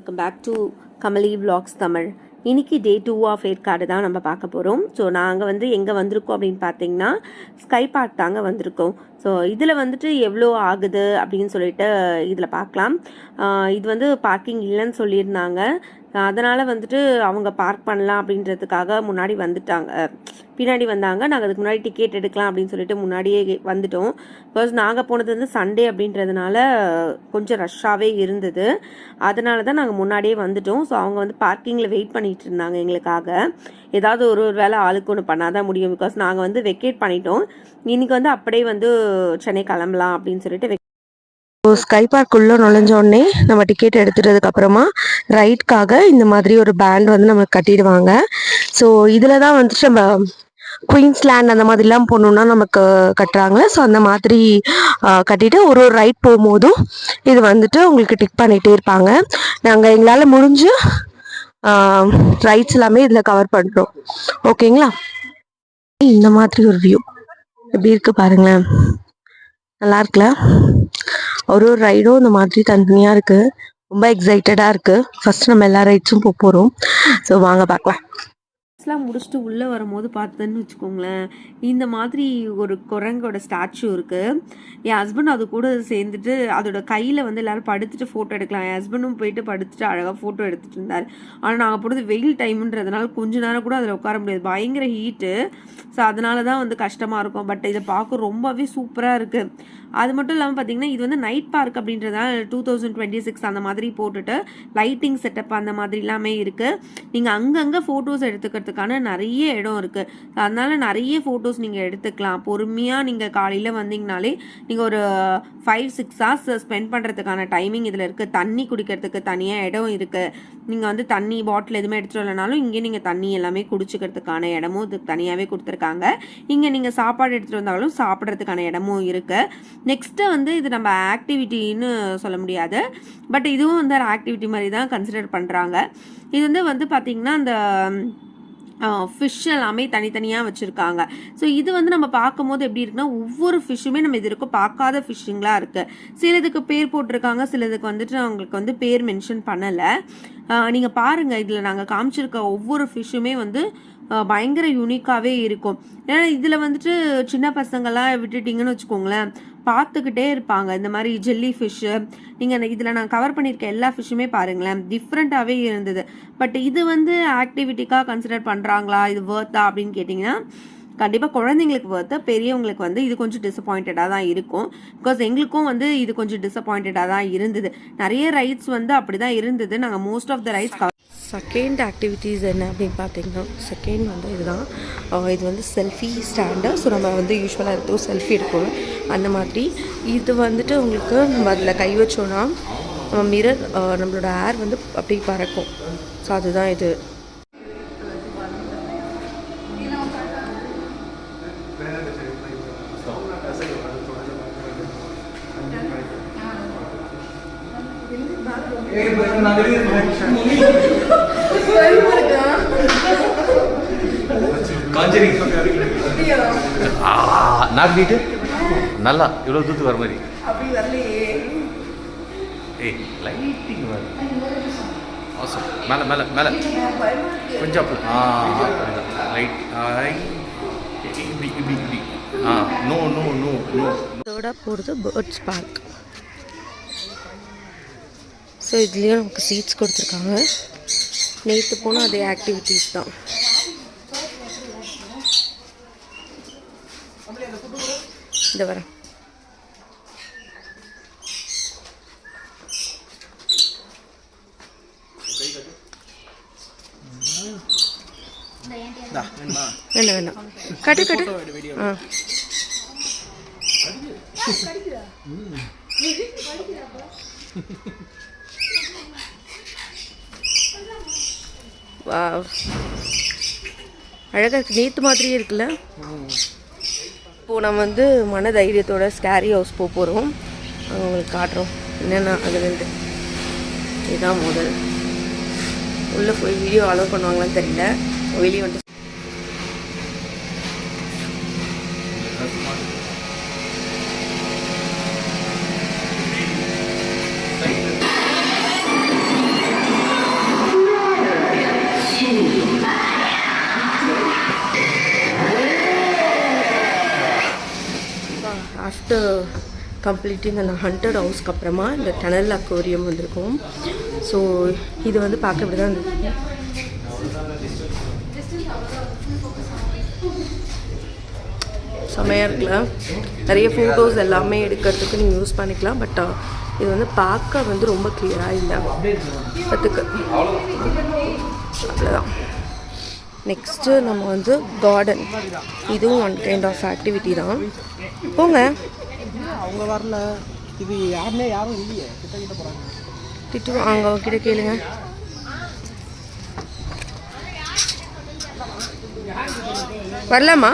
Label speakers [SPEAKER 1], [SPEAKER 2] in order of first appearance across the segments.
[SPEAKER 1] Welcome back to Kamali vlogs Tamil. இன்றைக்கி day 2 of Yercaud தான் நம்ம பார்க்க போகிறோம். ஸோ நாங்கள் எங்கே வந்திருக்கோம் அப்படின்னு பார்த்தீங்கன்னா ஸ்கை பார்க் தாங்க வந்திருக்கோம். ஸோ இதில் எவ்வளோ ஆகுது அப்படின்னு சொல்லிட்டு இதில் பார்க்கலாம். இது பார்க்கிங் இல்லைன்னு சொல்லியிருந்தாங்க. அதனால் அவங்க பார்க் பண்ணலாம் அப்படின்றதுக்காக முன்னாடி பின்னாடி வந்தாங்க. நாங்கள் அதுக்கு முன்னாடி டிக்கெட் எடுக்கலாம் அப்படின்னு சொல்லிட்டு முன்னாடியே வந்துட்டோம். பிகாஸ் நாங்கள் போனது சண்டே அப்படின்றதுனால கொஞ்சம் ரஷ்ஷாகவே இருந்தது. அதனால தான் நாங்கள் முன்னாடியே வந்துட்டோம். ஸோ அவங்க பார்க்கிங்கில் வெயிட் பண்ணிகிட்டு இருந்தாங்க எங்களுக்காக. ஏதாவது ஒரு வேளை ஆளுக்கு ஒன்று பண்ணாதான் முடியும். பிகாஸ் நாங்கள் வெக்கேட் பண்ணிட்டோம். இன்றைக்கி அப்படியே சென்னை கிளம்பலாம் அப்படின்னு சொல்லிட்டு ஸ்கை பார்க் உள்ள நுழைஞ்சோடனே நம்ம டிக்கெட் எடுத்துட்டதுக்கு அப்புறமா ரைட்காக இந்த மாதிரி ஒரு பேண்ட் நமக்கு கட்டிடுவாங்க. ஸோ இதில் தான் நம்ம குயின்ஸ்லேண்ட் அந்த மாதிரிலாம் போகணுன்னா நமக்கு கட்டுறாங்க. ஸோ அந்த மாதிரி கட்டிட்டு ஒரு ரைட் போகும்போதும் இது உங்களுக்கு டிக் பண்ணிகிட்டே இருப்பாங்க. நாங்கள் எங்களால் முடிஞ்சு ரைட்ஸ் எல்லாமே இதில் கவர் பண்ணுறோம். ஓகேங்களா? இந்த மாதிரி ஒரு வியூ எப்படி இருக்குது பாருங்களேன். நல்லா இருக்குல்ல? ஒரு ரைடும் இந்த மாதிரி தனித்தனியாக இருக்குது. ரொம்ப எக்ஸைட்டடாக இருக்குது. ஃபஸ்ட்டு நம்ம எல்லா ரைட்ஸும் போகிறோம். ஸோ வாங்க பார்க்கலாம். முடிச்சுட்டு உள்ளே வரும்போது பார்த்ததுன்னு வச்சுக்கோங்களேன், இந்த மாதிரி ஒரு குரங்கோட ஸ்டாச்சு இருக்குது. என் ஹஸ்பண்ட் அது கூட சேர்ந்துட்டு அதோட கையில் எல்லோரும் படுத்துட்டு ஃபோட்டோ எடுக்கலாம். என் ஹஸ்பண்டும் போயிட்டு படுத்துட்டு அழகாக ஃபோட்டோ எடுத்துகிட்டு இருந்தார். ஆனால் நாங்கள் போனது வெயில் டைமுன்றதுனால கொஞ்ச நேரம் கூட அதில் உட்கார முடியாது, பயங்கர ஹீட்டு. ஸோ அதனால தான் கஷ்டமாக இருக்கும். பட் இதை பார்க்க ரொம்பவே சூப்பராக இருக்குது. அது மட்டும் இல்லாமல் பார்த்தீங்கன்னா இது நைட் பார்க் அப்படின்றதால 2026 அந்த மாதிரி போட்டுட்டு லைட்டிங் செட்டப் அந்த மாதிரி எல்லாமே இருக்குது. நீங்கள் அங்கங்கே ஃபோட்டோஸ் எடுத்துக்கிறதுக்கான நிறைய இடம் இருக்குது. அதனால நிறைய ஃபோட்டோஸ் நீங்கள் எடுத்துக்கலாம். பொறுமையாக நீங்கள் காலையில் வந்தீங்கனாலே நீங்கள் ஒரு 5-6 ஹவர்ஸ் ஸ்பெண்ட் பண்ணுறதுக்கான டைமிங் இதில் இருக்குது. தண்ணி குடிக்கிறதுக்கு தனியாக இடம் இருக்குது. நீங்கள் தண்ணி பாட்டில் எதுவுமே எடுத்துகிட்டு வரலனாலும் இங்கே நீங்கள் தண்ணி எல்லாமே குடிச்சிக்கிறதுக்கான இடமும் இதுக்கு தனியாகவே கொடுத்துருக்காங்க. இங்கே நீங்கள் சாப்பாடு எடுத்துகிட்டு வந்தாலும் சாப்பிட்றதுக்கான இடமும் இருக்குது. நெக்ஸ்ட்டு இது நம்ம ஆக்டிவிட்டின்னு சொல்ல முடியாது, பட் இதுவும் ஒரு ஆக்டிவிட்டி மாதிரி தான் கன்சிடர் பண்ணுறாங்க. இது பார்த்திங்கன்னா அந்த ஃபிஷ் எல்லாமே தனித்தனியாக வச்சுருக்காங்க. ஸோ இது நம்ம பார்க்கும்போது எப்படி இருக்குன்னா ஒவ்வொரு ஃபிஷ்ஷுமே நம்ம இது இருக்கும் பார்க்காத ஃபிஷ்ஷிங்களாக இருக்குது. சிலதுக்கு பேர் போட்டிருக்காங்க, சிலதுக்கு அவங்களுக்கு பேர் மென்ஷன் பண்ணலை. நீங்கள் பாருங்கள், இதில் நாங்கள் காமிச்சிருக்க ஒவ்வொரு ஃபிஷ்ஷுமே பயங்கர யூனிக்காகவே இருக்கும். ஏன்னா இதில் சின்ன பசங்கள்லாம் விட்டுட்டிங்கன்னு வச்சுக்கோங்களேன், பார்த்துக்கிட்டே இருப்பாங்க. இந்த மாதிரி ஜெல்லி ஃபிஷ்ஷு நீங்கள் இதில் நான் கவர் பண்ணியிருக்க எல்லா ஃபிஷ்ஷுமே பாருங்களேன், டிஃப்ரெண்ட்டாகவே இருந்தது. பட் இது ஆக்டிவிட்டிக்காக கன்சிடர் பண்ணுறாங்களா, இது வர்த்தா அப்படின்னு கேட்டிங்கன்னா கண்டிப்பாக குழந்தைங்களுக்கு வர்த்து, பெரியவங்களுக்கு இது கொஞ்சம் டிசப்பாயிண்டடாக தான் இருக்கும். பிகாஸ் எங்களுக்கும் இது கொஞ்சம் டிசப்பாயிண்டடாக தான் இருந்தது. நிறைய ரைட்ஸ் அப்படி தான் இருந்தது. நாங்கள் most of the rides second activities என்ன அப்படின்னு பார்த்தீங்கன்னா செகண்ட் இதுதான். இது செல்ஃபி ஸ்டாண்டு. ஸோ நம்ம யூஸ்வலாக எடுத்தோம் செல்ஃபி எடுப்போம். அந்த மாதிரி இது உங்களுக்கு நம்ம அதில் கை வச்சோன்னா நம்ம மிரர் நம்மளோட ஏர் அப்படி பறக்கும். ஸோ அதுதான் இது.
[SPEAKER 2] நாக்கிட்டு நல்லா இவ்வளோ தூத்து வர மாதிரி லைட்டிங் ஆசம் மேலே மேலே மேலே கொஞ்சம் லைட் இப்படி இப்படி இப்படி நோ நோ நோ நோ.
[SPEAKER 1] இதோட போகிறது பேர்ட்ஸ் பார்க். ஸோ இதுலேயும் நமக்கு சீட்ஸ் கொடுத்துருக்காங்க. நேற்று போனால் அதே ஆக்டிவிட்டீஸ் தான். இந்த வரேன். வேண்டாம் வேண்டாம், கட்டு கட்டு. வாவ், அழகாக இருக்குது. நேற்று மாதிரியே இருக்குல்ல. இப்போது நம்ம மன தைரியத்தோட ஸ்கேரி ஹவுஸ் போகிறோம். உங்களுக்கு காட்டுறோம் என்னென்ன அதுலேருந்து. இதுதான் முதல். உள்ளே போய் வீடியோ அலோவ் பண்ணுவாங்களான்னு தெரியல. வெளியே கம்ப்ளீட் இந்த ஹண்டட் ஹவுஸ்க்கு அப்புறமா இந்த டனல் அக்வேரியம் வந்திருக்கும். ஸோ இது வந்து பார்க்க இப்படி தான் இருந்துச்சு. செம்மையாக இருக்குல்ல, நிறைய ஃபோட்டோஸ் எல்லாமே எடுக்கிறதுக்கு நீங்கள் யூஸ் பண்ணிக்கலாம். பட் இது வந்து பார்க்க வந்து ரொம்ப கிளியராக இல்லை அதுக்கு. அவ்வளோதான். நெக்ஸ்ட்டு நம்ம வந்து கார்டன், இதுவும் ஒன் கைண்ட் ஆஃப் ஆக்டிவிட்டி தான். போங்க,
[SPEAKER 3] அவங்க வரல, இது யாரும் இல்லையே, கிட்ட போகிறாங்க.
[SPEAKER 1] திட்டுவாங்க, அவங்ககிட்ட கேளுங்க. வரலாமா?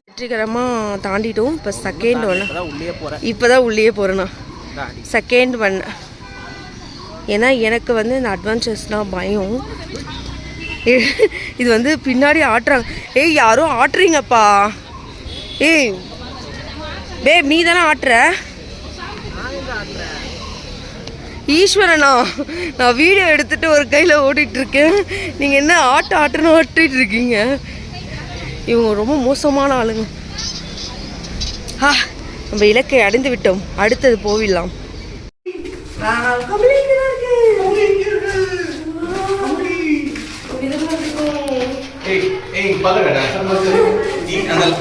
[SPEAKER 1] வெற்றிகரமாக தாண்டிட்டோம். இப்போ செகண்ட் ஒன்று, இப்போ தான் உள்ளே போகிறேண்ணா. Second one. ஏன்னா எனக்கு வந்து இந்த அட்வென்ச்சர்ஸ்னால் பயம். இது வந்து பின்னாடி ஆட்டுறாங்க. ஏய் யாரும் ஆட்டுறீங்கப்பா. ஏய் பேப், நீ தானே ஆட்டுற? ஈஸ்வரனா, நான் வீடியோ எடுத்துகிட்டு ஒரு கையில் ஓடிட்டுருக்கேன். நீங்கள் என்ன ஆட்டுன்னு ஆட்டிகிட்டு இருக்கீங்க? இவங்க ரொம்ப மோசமான ஆளுங்க. நம்ம இலக்கை அடைந்து விட்டோம். அடுத்தது போவிடலாம்.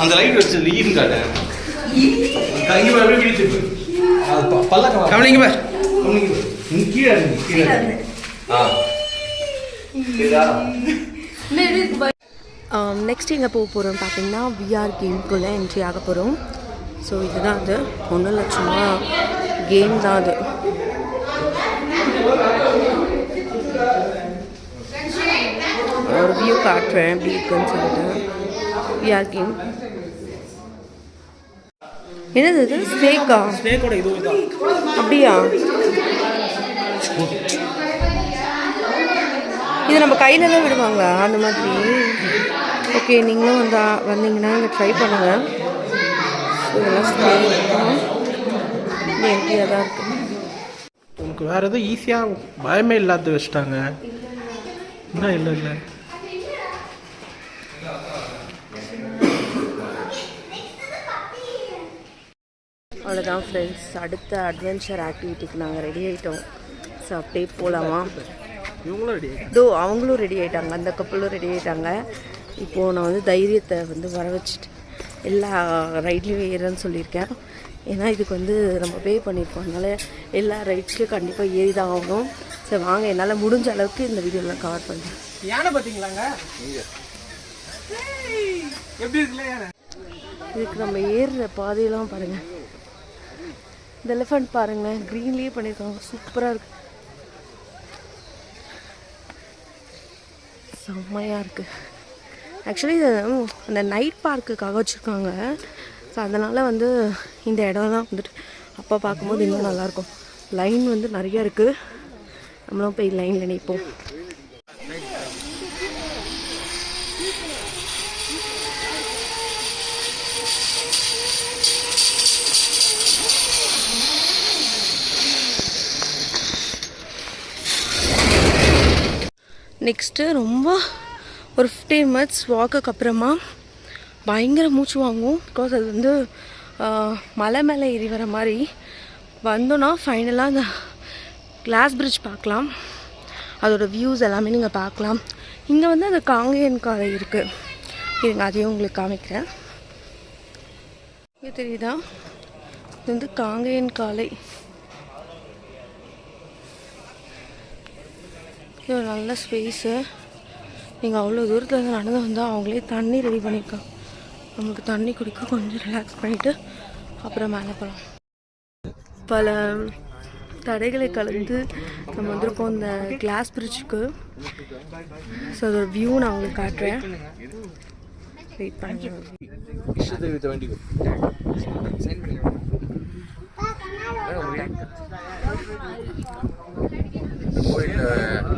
[SPEAKER 2] அந்த லைட் வச்சு ஈன் காட்டு.
[SPEAKER 1] நெக்ஸ்ட் எங்கே போக போகிறோம் பார்த்தீங்கன்னா, விஆர் கேம்குள்ளே என்ட்ரி ஆக போகிறோம். ஸோ இதுதான் அது. ஒன்றும் இல்லை, சும்மா கேம் தான் அது. ஒரு வியூ காட்டுறேன் எப்படி இருக்குன்னு சொல்லிட்டு. VR game. என்னது இது? ஸ்னேக்கா?
[SPEAKER 3] ஸ்னேக்கோட இது தான்.
[SPEAKER 1] அப்படியா? இது நம்ம கையில் தான் விடுவாங்களா அந்த மாதிரி? ஓகே, நீங்களும் வந்தீங்கன்னா இங்கே ட்ரை பண்ணுங்கள். இதெல்லாம் எம்டியாக தான் இருக்குது.
[SPEAKER 3] உங்களுக்கு வேறு எதுவும் ஈஸியாக பயமே இல்லாத வச்சுட்டாங்க. இன்னும் இல்லை.
[SPEAKER 1] அவ்வளோதான் ஃப்ரெண்ட்ஸ். அடுத்த அட்வென்ச்சர் ஆக்டிவிட்டிக்கு நாங்கள் ரெடி ஆகிட்டோம். ஸோ அப்படியே போகலாமா?
[SPEAKER 3] இவங்களும் ரெடி
[SPEAKER 1] அவங்களும் ரெடி ஆகிட்டாங்க, அந்த கப்பலும் ரெடி ஆகிட்டாங்க. இப்போது நான் வந்து தைரியத்தை வந்து வர வச்சுட்டு எல்லா ரைட்லேயும் ஏறேன்னு சொல்லியிருக்கேன். ஏன்னா இதுக்கு வந்து நம்ம பே பண்ணியிருக்கோம், அதனால் எல்லா ரைட்ஸ்லையும் கண்டிப்பாக ஏறி தான் ஆகணும். சரி வாங்க, என்னால் முடிஞ்ச அளவுக்கு இந்த வீடியோலாம் கவர் பண்ணுறேன்.
[SPEAKER 3] யானை பார்த்தீங்களாங்க? எப்படி இருக்குல்ல யானை?
[SPEAKER 1] இதுக்கு நம்ம ஏறுற பாதையெல்லாம் பாருங்கள். இந்த எலிஃபண்ட் பாருங்களேன், க்ரீன்லேயே பண்ணியிருக்காங்க, சூப்பராக இருக்குது, செம்மையாக இருக்குது. ஆக்சுவலி இது அந்த நைட் பார்க்குக்காக வச்சுருக்காங்க. ஸோ அதனால் வந்து இந்த இடம்லாம் வந்துட்டு அப்போ பார்க்கும்போது இன்னும் நல்லாயிருக்கும். லைன் வந்து நிறையா இருக்குது, நம்மளும் போய் லைனில் நிற்போம். நெக்ஸ்ட்டு ரொம்ப ஒரு 15 மினிட்ஸ் வாக்குக்கு அப்புறமா பயங்கர மூச்சு வாங்கும். பிகாஸ் அது வந்து மலை மேலே ஏறி வர மாதிரி வந்தோன்னா ஃபைனலாக அந்த கிளாஸ் பிரிட்ஜ் பார்க்கலாம். அதோட வியூஸ் எல்லாமே நீங்கள் பார்க்கலாம். இங்கே வந்து அந்த காங்கேயன் காலை இருக்குது. இருங்க, அதையும் உங்களுக்கு காமிக்கிறேன். இங்கே தெரியுதா? இது வந்து காங்கேயன் காலை. இது ஒரு நல்ல ஸ்பேஸு. நீங்கள் அவ்வளோ தூரத்தில் நடந்து வந்தால் அவங்களே தண்ணி ரெடி பண்ணியிருக்காங்க. நம்மளுக்கு தண்ணி குடிக்க கொஞ்சம் ரிலாக்ஸ் பண்ணிவிட்டு அப்புறம் மேலே போகலாம். பல தடைகளை கலந்து நம்ம வந்திருக்கோம் இந்த கிளாஸ் பிரிட்ஜுக்கு. ஸோ அதோட வியூ நான் உங்களுக்கு காட்டுறேன், வெயிட் பண்ணுறேன்.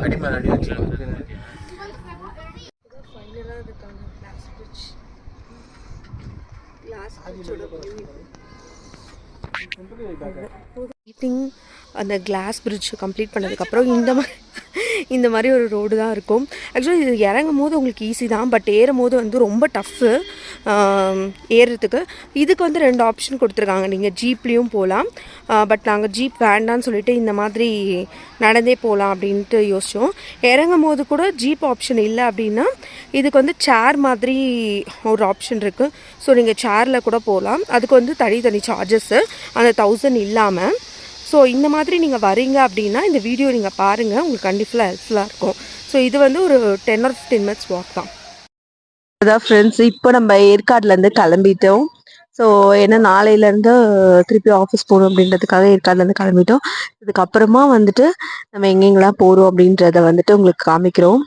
[SPEAKER 2] அடிமேல் அடி வச்சு
[SPEAKER 1] அந்த கிளாஸ் பிரிட்ஜ் கம்ப்ளீட் பண்ணதுக்கப்புறம் இந்த மாதிரி ஒரு ரோடு தான் இருக்கும். ஆக்சுவலி இது இறங்கும் போது உங்களுக்கு ஈஸி தான், பட் ஏறும் போது வந்து ரொம்ப டஃப்பு ஏறுறதுக்கு. இதுக்கு வந்து 2 ஆப்ஷன் கொடுத்துருக்காங்க, நீங்கள் ஜீப்லேயும் போகலாம். பட் நாங்கள் ஜீப் வேண்டான்னு சொல்லிட்டு இந்த மாதிரி நடந்தே போகலாம் அப்படின்ட்டு யோசித்தோம். இறங்கும் போது கூட ஜீப் ஆப்ஷன் இல்லை அப்படின்னா இதுக்கு வந்து சேர் மாதிரி ஒரு ஆப்ஷன் இருக்குது. ஸோ நீங்கள் சேரில் கூட போகலாம். அதுக்கு வந்து தனி சார்ஜஸ்ஸு அந்த 1000 இல்லாமல். ஸோ இந்த மாதிரி நீங்கள் வரீங்க அப்படின்னா இந்த வீடியோ நீங்கள் பாருங்கள், உங்களுக்கு கண்டிப்பாக ஹெல்ப்ஃபுல்லாக இருக்கும். ஸோ இது வந்து ஒரு 10 or 15 minutes வாக் தான்.
[SPEAKER 4] அதான் ஃப்ரெண்ட்ஸ், இப்போ நம்ம ஏற்காடுலேருந்து கிளம்பிட்டோம். ஸோ ஏன்னா நாளையிலேருந்து திருப்பி ஆஃபீஸ் போகணும் அப்படின்றதுக்காக ஏற்காடுலேருந்து கிளம்பிட்டோம். இதுக்கப்புறமா வந்துட்டு நம்ம எங்கெங்கெல்லாம் போகிறோம் அப்படின்றத வந்துட்டு உங்களுக்கு காமிக்கிறோம்.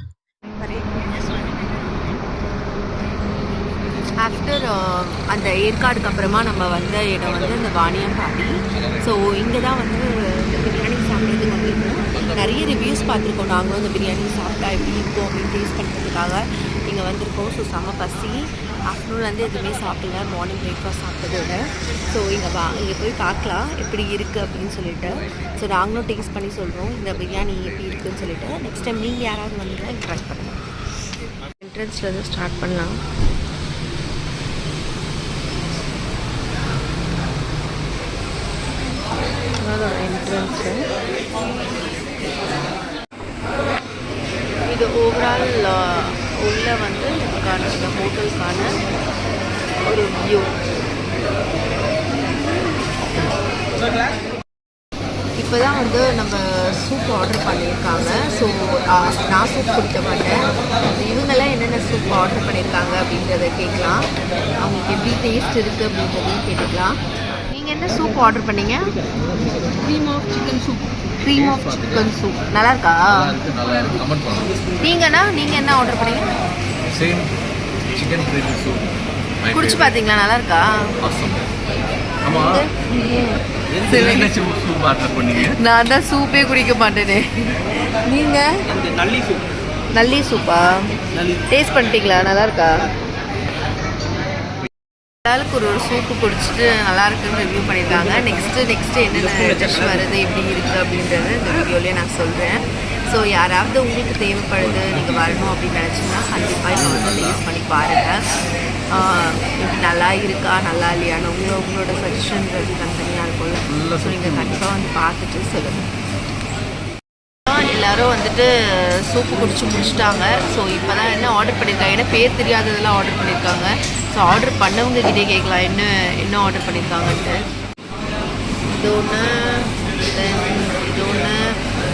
[SPEAKER 1] ஆஃப்டர் அந்த ஏற்காடுக்கு அப்புறமா நம்ம வந்த இடம் வந்து இந்த வாணியம்பாடி. ஸோ இங்கே தான் வந்து பிரியாணி சாப்பிட்றதுக்கு வந்திருக்கோம். நிறைய ரிவ்யூஸ் பார்த்துருக்கோம். நாங்களும் இந்த பிரியாணி சாப்பிட்டா எப்படி இருக்கும் அப்படின்னு டேஸ்ட் பண்ணுறதுக்காக இங்கே வந்திருக்கோம். ஸோ செம்ம பசி. ஆஃப்டர்நூன் வந்து எதுவுமே சாப்பிடல, மார்னிங் பிரேக்ஃபாஸ்ட் சாப்பிட்டதோட. ஸோ இங்கே போய் பார்க்கலாம் எப்படி இருக்குது அப்படின்னு சொல்லிட்டு. ஸோ நாங்களும் டேஸ்ட் பண்ணி சொல்கிறோம் இந்த பிரியாணி எப்படி இருக்குதுன்னு சொல்லிட்டு. நெக்ஸ்ட் டைம் நீங்கள் யாராவது வந்தீங்கன்னா ட்ரை பண்ணுங்கள். என்ட்ரன்ஸ்லேருந்து ஸ்டார்ட் பண்ணலாம். அதோட என்ட்ரன்ஸு இது ஓவரால் உள்ள வந்து இதுக்கான இந்த ஹோட்டலுக்கான ஒரு வியூ. இப்போ தான் வந்து நம்ம சூப் ஆர்டர் பண்ணியிருக்காங்க. ஸோ நான் சூப் குடிக்க மாட்டேன். இவங்கெல்லாம் என்னென்ன சூப் ஆர்டர் பண்ணியிருக்காங்க அப்படின்றத கேட்கலாம். அவங்களுக்கு எப்படி டேஸ்ட் இருக்குது அப்படின்றதையும் கேட்டுக்கலாம். நீங்கள் என்ன சூப் ஆர்டர் பண்ணீங்க? Cream of chicken soup. Cream of chicken soup நல்லா இருக்கா? நீங்கண்ணா நீங்கள் என்ன ஆர்டர் பண்ணீங்க?
[SPEAKER 2] Same chicken gravy soup.
[SPEAKER 1] குடிச்சு பார்த்தீங்களா? நல்லா இருக்கா?
[SPEAKER 2] சூப் ஆர்டர் பண்ணீங்க?
[SPEAKER 1] நான் தான் சூப்பே குடிக்க மாட்டேனே. நீங்கள்?
[SPEAKER 3] நல்லி சூப்.
[SPEAKER 1] நல்லி சூப்பா? டேஸ்ட் பண்ணிட்டீங்களா? நல்லா இருக்கா? ஆளுக்கு ஒரு சூப்பு குடிச்சிட்டு நல்லா இருக்குன்னு ரிவ்யூ பண்ணியிருக்காங்க. நெக்ஸ்ட்டு என்னென்ன டிஷ் வருது எப்படி இருக்குது அப்படின்றது இந்த வீடியோலேயே நான் சொல்கிறேன். ஸோ யாராவது உங்களுக்கு தேவைப்படுது, நீங்கள் வரணும் அப்படின்னு நினச்சிங்கன்னா கண்டிப்பாக இதை வந்து டேஸ்ட் பண்ணி பாருங்கள். இப்படி நல்லா இருக்கா நல்லா இல்லையான்னு உங்களோட சஜஷன்றது தனித்தனியாக இருக்கும்ல. ஸோ நீங்கள் கண்டிப்பாக வந்து பார்த்துட்டு சொல்லுங்கள். எல்லோரும் வந்துட்டு சூப்பு குடிச்சு முடிச்சிட்டாங்க. ஸோ இப்போ தான் என்ன ஆர்டர் பண்ணியிருக்காங்க, ஏன்னா பேர் தெரியாததெல்லாம் ஆர்டர் பண்ணியிருக்காங்க. ஸோ ஆர்டர் பண்ணவங்க கிட்டே கேட்கலாம் என்ன ஆர்டர் பண்ணியிருக்காங்கன்ட்டு. இது ஒன்று, இது ஒன்று.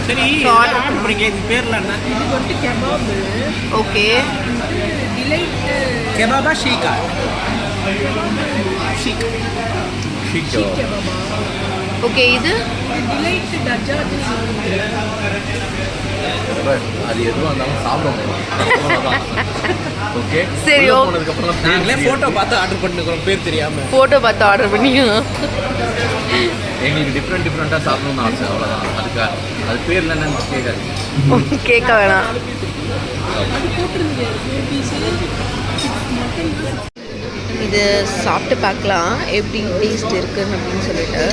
[SPEAKER 3] சரி, ஆர்டர் பண்ணுறீங்க. இது பேரில் என்ன? இது வந்து கெபாபு.
[SPEAKER 1] ஓகே.
[SPEAKER 3] டிலைட் கெபாபா ஷீக்கா? ஷீக் கெபாபா.
[SPEAKER 1] ஓகே. இது
[SPEAKER 3] டிலைட் டஜாஜ்.
[SPEAKER 2] அது எதுவும் இருந்தாலும் சாப்பிடுவோம். ஓகே
[SPEAKER 1] சரி.
[SPEAKER 3] நாங்களே ஃபோட்டோ பார்த்து ஆர்டர் பண்ணிக்கிறோம், பேர் தெரியாமல்.
[SPEAKER 1] ஃபோட்டோ பார்த்து ஆர்டர் பண்ணிங்க.
[SPEAKER 2] எங்களுக்கு டிஃப்ரெண்ட்டாக சாப்பிடணும்னு ஆசை, அவ்வளோதான். அதுக்காக அது பேரில் என்னன்னு கேட்காது,
[SPEAKER 1] கேட்க வேணாம். இது சாப்பிட்டு பார்க்கலாம் எப்படி டேஸ்ட் இருக்குன்னு அப்படின்னு சொல்லிட்டு.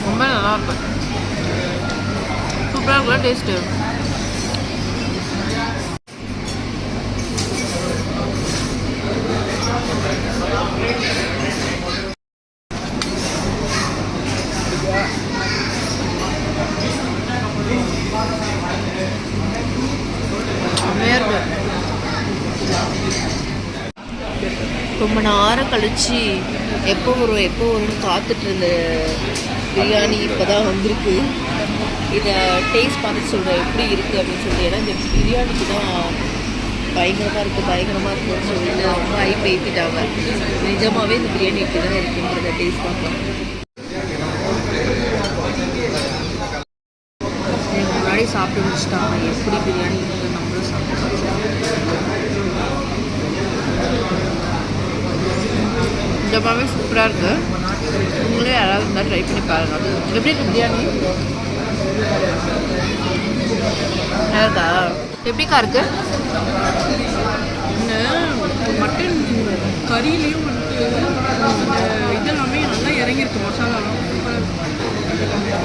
[SPEAKER 1] ரொம்ப நல்லா இருக்கும், சூப்பராக இருக்குல்ல டேஸ்ட்டு. ரொம்ப நேரம் கழிச்சு எப்போ வரும்னு காத்துட்டு இருந்த பிரியாணி இப்போ தான் வந்திருக்கு. இதை டேஸ்ட் பார்த்து சொல்கிறேன் எப்படி இருக்குது அப்படின்னு சொல்லிட்டு. ஏன்னா இந்த பிரியாணிக்கு தான் பயங்கரமாக இருக்குன்னு சொல்லிட்டு ரொம்ப ஹைப் ஏற்றிட்டாங்க. நிஜமாகவே இந்த பிரியாணி இப்படி தான் இருக்குன்றத டேஸ்ட் பார்க்கலாம். எனக்கு முன்னாடி சாப்பிட்டு முடிச்சிட்டாங்க. எப்படி பிரியாணி இருக்குது நம்மளும் சாப்பிட்டு. நிஜமாகவே சூப்பராக இருக்குது. உங்களே யாராவது இருந்தால் ட்ரை பண்ணி பாருங்கள். அது எப்படி இருக்குது பிரியாணி? இருக்கா? எப்படிக்கா இருக்குது?
[SPEAKER 5] மட்டன் கறியிலையும் வந்துட்டு இதெல்லாமே நல்லா இறங்கி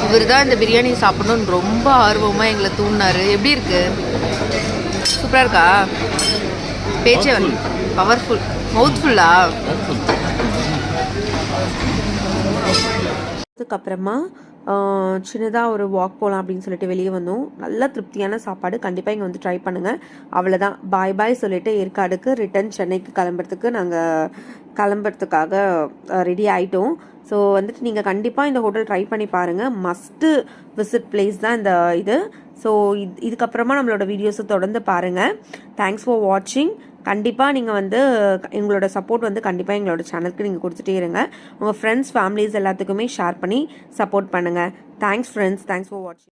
[SPEAKER 4] இவர் தான் இந்த பிரியாணி சாப்பிடணும்னு ரொம்ப ஆர்வமாக எங்களை தூண்டினாரு. எப்படி இருக்கு? சூப்பராக இருக்கா? பேச்சே வந்து பவர்ஃபுல், மவுத்ஃபுல்லா? அதுக்கப்புறமா சின்னதாக ஒரு வாக் போகலாம் அப்படின்னு சொல்லிட்டு வெளியே வந்தோம். நல்ல திருப்தியான சாப்பாடு. கண்டிப்பாக இங்கே வந்து ட்ரை பண்ணுங்கள். அவ்வளோதான், பாய் பாய் சொல்லிட்டு ஏற்காடுக்கு ரிட்டன் சென்னைக்கு கிளம்புறதுக்காக ரெடி ஆகிட்டோம். ஸோ வந்துட்டு நீங்கள் கண்டிப்பாக இந்த ஹோட்டல் ட்ரை பண்ணி பாருங்கள். மஸ்ட்டு விசிட் பிளேஸ் தான் இந்த இது. ஸோ இதுக்கப்புறமா நம்மளோட வீடியோஸை தொடர்ந்து பாருங்கள். தேங்க்ஸ் ஃபார் வாட்சிங். கண்டிப்பாக நீங்கள் வந்து எங்களோட சப்போர்ட் வந்து கண்டிப்பாக எங்களோட சேனலுக்கு நீங்கள் கொடுத்துட்டே இருங்க. உங்கள் ஃப்ரெண்ட்ஸ் ஃபேமிலிஸ் எல்லாத்துக்குமே ஷேர் பண்ணி சப்போர்ட் பண்ணுங்கள். தேங்க்ஸ் ஃப்ரெண்ட்ஸ், தேங்க்ஸ் ஃபார் வாட்சிங்.